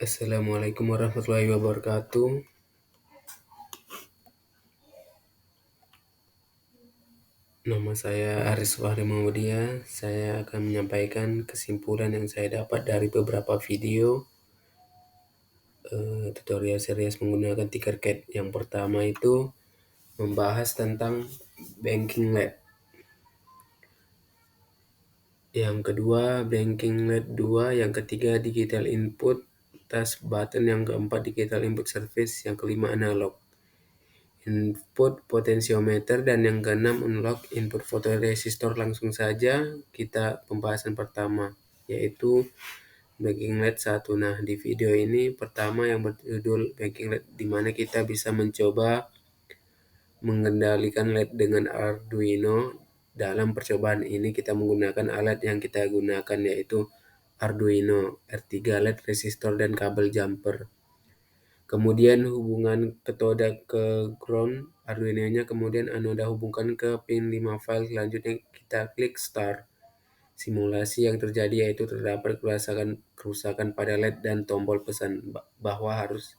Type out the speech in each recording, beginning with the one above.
Assalamualaikum warahmatullahi wabarakatuh. Nama saya Aris Fahri Mawadia. Saya akan menyampaikan kesimpulan yang saya dapat dari beberapa video tutorial series menggunakan Tinkercad. Yang pertama itu membahas tentang banking LED. Yang kedua banking LED 2, yang ketiga digital input task button, yang keempat digital input service, yang kelima analog input potensiometer, dan yang keenam unlock input fotoresistor. Langsung saja kita pembahasan pertama, yaitu backing LED 1. Nah, di video ini pertama yang berjudul backing LED, di mana kita bisa mencoba mengendalikan LED dengan Arduino. Dalam percobaan ini kita menggunakan alat yang kita gunakan, yaitu Arduino, R3 LED, resistor, dan kabel jumper. Kemudian hubungan katoda ke ground Arduino-nya, kemudian anoda hubungkan ke pin 5 file. Selanjutnya kita klik start. Simulasi yang terjadi yaitu terdapat kerusakan pada LED dan tombol pesan bahwa arus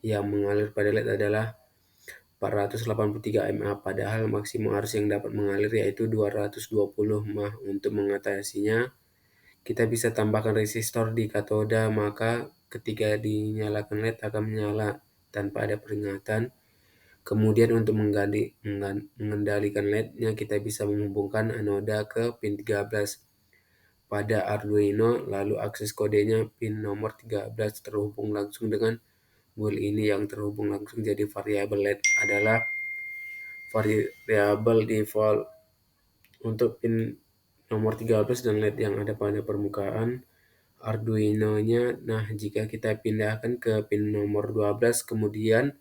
yang mengalir pada LED adalah 483 mA, padahal maksimum arus yang dapat mengalir yaitu 220 mA. Untuk mengatasinya, kita bisa tambahkan resistor di katoda, maka ketika dinyalakan LED akan menyala tanpa ada peringatan. Kemudian untuk mengendalikan LED-nya, kita bisa menghubungkan anoda ke pin 13 pada Arduino, lalu akses kodenya pin nomor 13 terhubung langsung dengan bool ini yang terhubung langsung. Jadi variabel LED adalah variabel default untuk pin nomor 13 dan LED yang ada pada permukaan Arduino-nya. Nah, jika kita pindahkan ke pin nomor 12, kemudian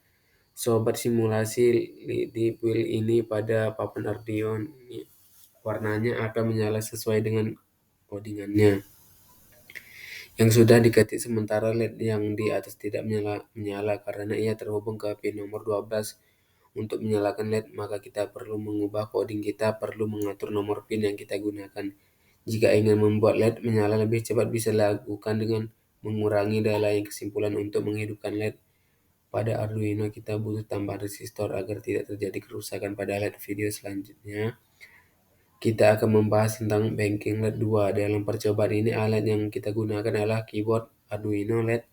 sobat simulasi di wheel ini pada papan Arduino, warnanya akan menyala sesuai dengan codingannya. Yang sudah diketik, sementara LED yang di atas tidak menyala karena ia terhubung ke pin nomor 12. Untuk menyalakan LED, maka kita perlu mengubah coding. Kita perlu mengatur nomor pin yang kita gunakan. Jika ingin membuat LED menyala lebih cepat, bisa dilakukan dengan mengurangi daya layang kesimpulan. Untuk menghidupkan LED pada Arduino, kita butuh tambah resistor agar tidak terjadi kerusakan pada LED. Video selanjutnya kita akan membahas tentang banking LED 2. Dalam percobaan ini, alat yang kita gunakan adalah keyboard Arduino LED,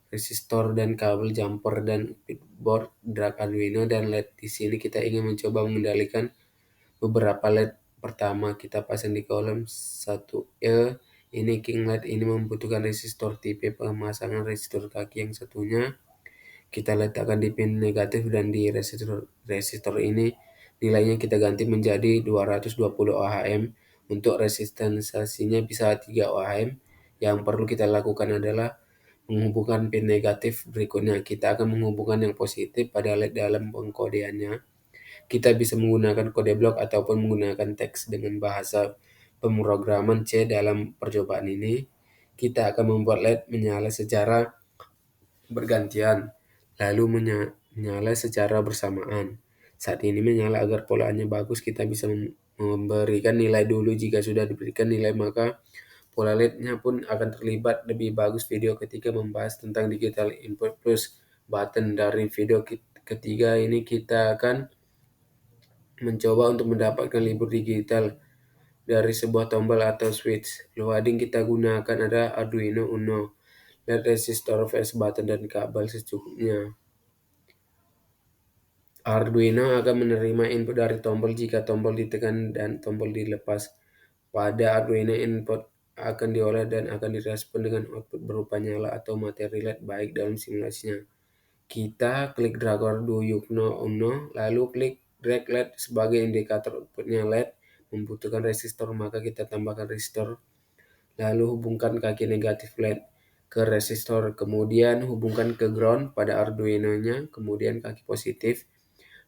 resistor dan kabel jumper, dan pitboard drag Arduino dan LED. Di sini kita ingin mencoba mengendalikan beberapa LED. Pertama, kita pasang di kolom 1E. Ini king LED, ini membutuhkan resistor. Tipe pemasangan resistor kaki yang satunya kita letakkan di pin negatif, dan di resistor ini nilainya kita ganti menjadi 220 ohm. Untuk resistensinya bisa 3 ohm. Yang perlu kita lakukan adalah menghubungkan pin negatif. Berikutnya kita akan menghubungkan yang positif pada LED. Dalam pengkodeannya, kita bisa menggunakan kode blok ataupun menggunakan teks dengan bahasa pemrograman C. Dalam percobaan ini, kita akan membuat LED menyala secara bergantian, lalu menyala secara bersamaan. Saat ini menyala. Agar polanya bagus, kita bisa memberikan nilai dulu. Jika sudah diberikan nilai, maka pola LED-nya pun akan terlibat lebih bagus. Video ketiga membahas tentang digital input plus button. Dari video ketiga ini kita akan mencoba untuk mendapatkan libur digital dari sebuah tombol atau switch. Loading kita gunakan ada Arduino Uno, LED resistor, flash button, dan kabel secukupnya. Arduino akan menerima input dari tombol jika tombol ditekan dan tombol dilepas. Pada Arduino, input akan diolah dan akan direspon dengan output berupa nyala atau materi LED baik dalam simulasinya. Kita klik drag Arduino Uno, lalu klik drag LED sebagai indikator outputnya. LED membutuhkan resistor, maka kita tambahkan resistor, lalu hubungkan kaki negatif LED ke resistor, kemudian hubungkan ke ground pada Arduino-nya, kemudian kaki positif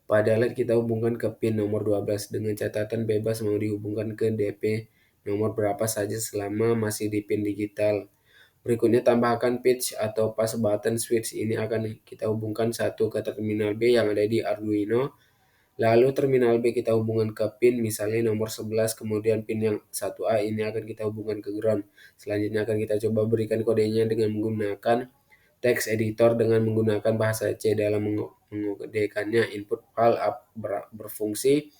pada LED kita hubungkan ke pin nomor 12 dengan catatan bebas mau dihubungkan ke DP nomor berapa saja selama masih di pin digital. Berikutnya tambahkan pitch atau pass button switch. Ini akan kita hubungkan satu ke terminal B yang ada di Arduino. Lalu terminal B kita hubungkan ke pin misalnya nomor 11, kemudian pin yang 1A ini akan kita hubungkan ke ground. Selanjutnya akan kita coba berikan kodenya dengan menggunakan text editor dengan menggunakan bahasa C dalam mengodekannya. Input pull up berfungsi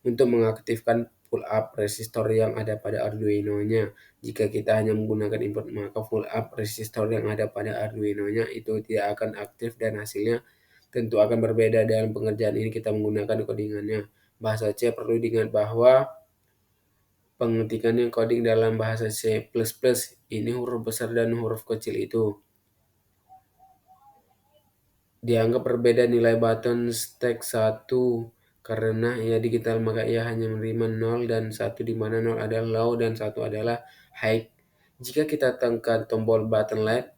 untuk mengaktifkan pull up resistor yang ada pada Arduino-nya. Jika kita hanya menggunakan input, maka pull up resistor yang ada pada Arduino-nya itu tidak akan aktif dan hasilnya tentu akan berbeda. Dalam pengerjaan ini kita menggunakan codingannya. Bahasa C. Perlu diingat bahwa pengetikannya coding dalam bahasa C++. Ini huruf besar dan huruf kecil itu dianggap berbeda nilai button stack 1 karena ia digital, maka ia hanya menerima 0 dan 1, di mana 0 adalah low dan 1 adalah high. Jika kita tekan tombol button LED,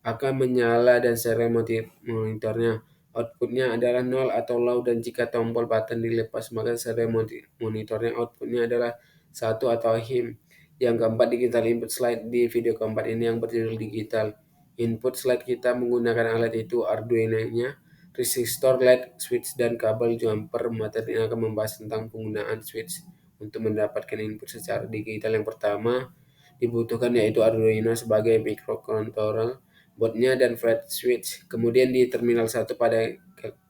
akan menyala dan serial monitornya. Outputnya adalah 0 atau low, dan jika tombol button dilepas, maka serial monitornya outputnya adalah 1 atau high. Yang keempat, digital input slide. Di video keempat ini yang berjudul digital input slide, kita menggunakan alat itu Arduino-nya, resistor, LED, switch, dan kabel jumper. Materi ini akan membahas tentang penggunaan switch untuk mendapatkan input secara digital. Yang pertama dibutuhkan yaitu Arduino sebagai microcontroller, boardnya, dan flat switch. Kemudian di terminal 1 pada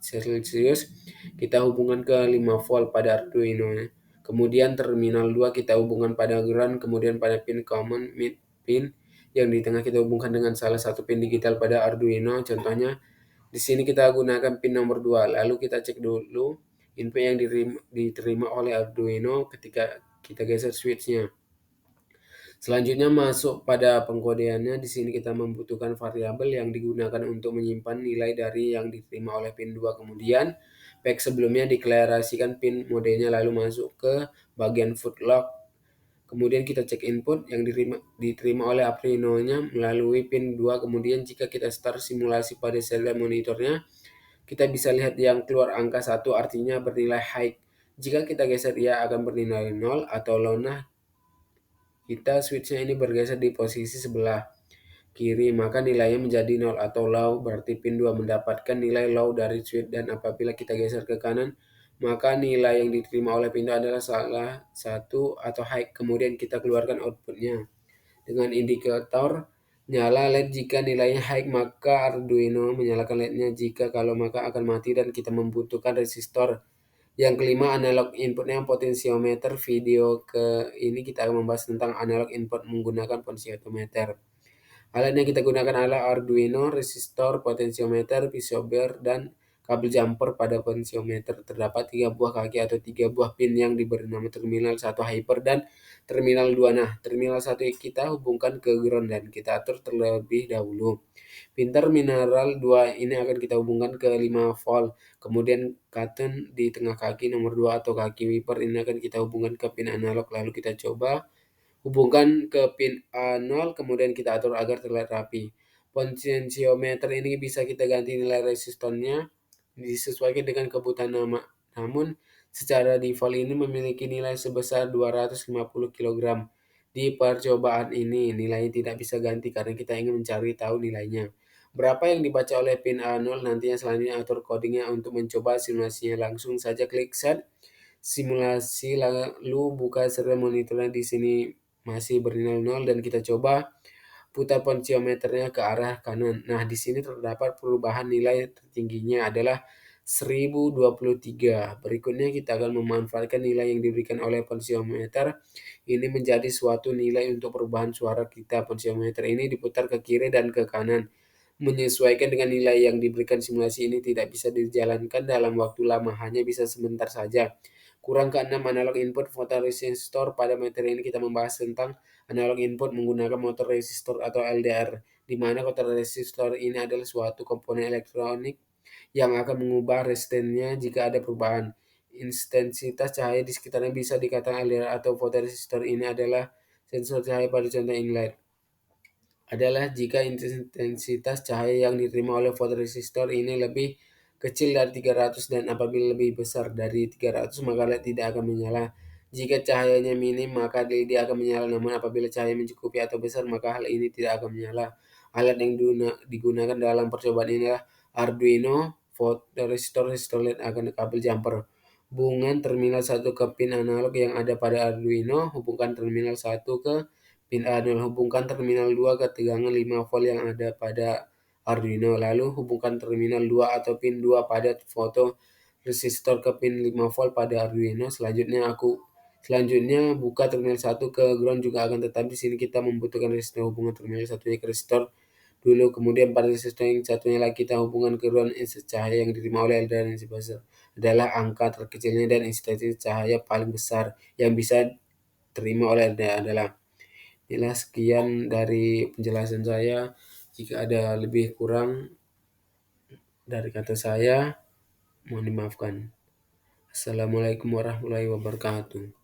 Celsius kita hubungkan ke 5 volt pada Arduino. Kemudian terminal 2 kita hubungkan pada ground, kemudian pada pin common mid pin yang di tengah kita hubungkan dengan salah satu pin digital pada Arduino. Contohnya di sini kita gunakan pin nomor 2. Lalu kita cek dulu input yang diterima oleh Arduino ketika kita geser switchnya. Selanjutnya masuk pada pengkodeannya. Di sini kita membutuhkan variabel yang digunakan untuk menyimpan nilai dari yang diterima oleh pin 2. Kemudian pack sebelumnya deklarasikan pin modenya, lalu masuk ke bagian footlog. Kemudian kita cek input yang diterima oleh Arduino-nya melalui pin 2. Kemudian jika kita start simulasi pada serial monitornya, kita bisa lihat yang keluar angka 1, artinya bernilai high. Jika kita geser, ia akan bernilai 0 atau low. Nah, kita switchnya ini bergeser di posisi sebelah kiri, maka nilainya menjadi 0 atau low, berarti pin 2 mendapatkan nilai low dari switch. Dan apabila kita geser ke kanan, maka nilai yang diterima oleh pin 2 adalah salah satu atau high. Kemudian kita keluarkan outputnya dengan indikator nyala LED. Jika nilainya high, maka Arduino menyalakan LED-nya. Jika kalau, maka akan mati dan kita membutuhkan resistor. Yang kelima, analog inputnya potensiometer. Video ke ini kita akan membahas tentang analog input menggunakan potensiometer. Alat yang kita gunakan adalah Arduino, resistor, potensiometer, picobar, dan kabel jumper. Pada potensiometer terdapat 3 buah kaki atau 3 buah pin yang diberi nama terminal 1 hyper dan terminal 2. Nah, terminal 1 kita hubungkan ke ground dan kita atur terlebih dahulu. Pintar mineral 2 ini akan kita hubungkan ke 5 volt. Kemudian cotton di tengah kaki nomor 2 atau kaki wiper ini akan kita hubungkan ke pin analog. Lalu kita coba hubungkan ke pin A0, kemudian kita atur agar terlihat rapi. Potensiometer ini bisa kita ganti nilai resistornya disesuaikan dengan kebutuhan nama. Namun secara default ini memiliki nilai sebesar 250 kg. Di percobaan ini nilainya tidak bisa ganti karena kita ingin mencari tahu nilainya berapa yang dibaca oleh pin A0. Nantinya selanjutnya atur codingnya. Untuk mencoba simulasinya, langsung saja klik set simulasi, lalu buka serial monitornya. Di sini masih bernilai 0 dan kita coba putar potensiometernya ke arah kanan. Nah, di sini terdapat perubahan nilai tertingginya adalah 1023. Berikutnya kita akan memanfaatkan nilai yang diberikan oleh potensiometer ini menjadi suatu nilai untuk perubahan suara kita. Potensiometer ini diputar ke kiri dan ke kanan menyesuaikan dengan nilai yang diberikan. Simulasi ini tidak bisa dijalankan dalam waktu lama, hanya bisa sebentar saja. Kurang ke-6, analog input fotoresistor. Pada materi ini kita membahas tentang analog input menggunakan motor resistor atau LDR, di mana fotoresistor ini adalah suatu komponen elektronik yang akan mengubah resistennya jika ada perubahan. Intensitas cahaya di sekitarnya bisa dikatakan LDR atau fotoresistor ini adalah sensor cahaya. Pada contoh inlet adalah jika intensitas cahaya yang diterima oleh fotoresistor ini lebih kecil dari 300 dan apabila lebih besar dari 300 maka LED tidak akan menyala. Jika cahayanya minim maka LED akan menyala, namun apabila cahaya mencukupi atau besar maka hal ini tidak akan menyala. Alat yang digunakan dalam percobaan ini adalah Arduino, fotoresistor, resistor LED akan kabel jumper. Hubungan terminal 1 ke pin analog yang ada pada Arduino, hubungkan terminal 1 ke pin A0, hubungkan terminal 2 ke tegangan 5 volt yang ada pada Arduino. Lalu hubungkan terminal 2 atau pin 2 pada foto resistor ke pin 5 volt pada Arduino. Selanjutnya buka terminal 1 ke ground juga akan, tetapi di sini kita membutuhkan resistor hubungan terminal satunya ke resistor dulu. Kemudian pada resistor yang satunya lagi kita hubungkan ke ground. Intensitas cahaya yang diterima oleh LDR yang sebesar adalah angka terkecilnya, dan intensitas cahaya paling besar yang bisa terima oleh LDR adalah. Inilah sekian dari penjelasan saya. Jika ada lebih kurang dari kata saya, mohon dimaafkan. Assalamualaikum warahmatullahi wabarakatuh.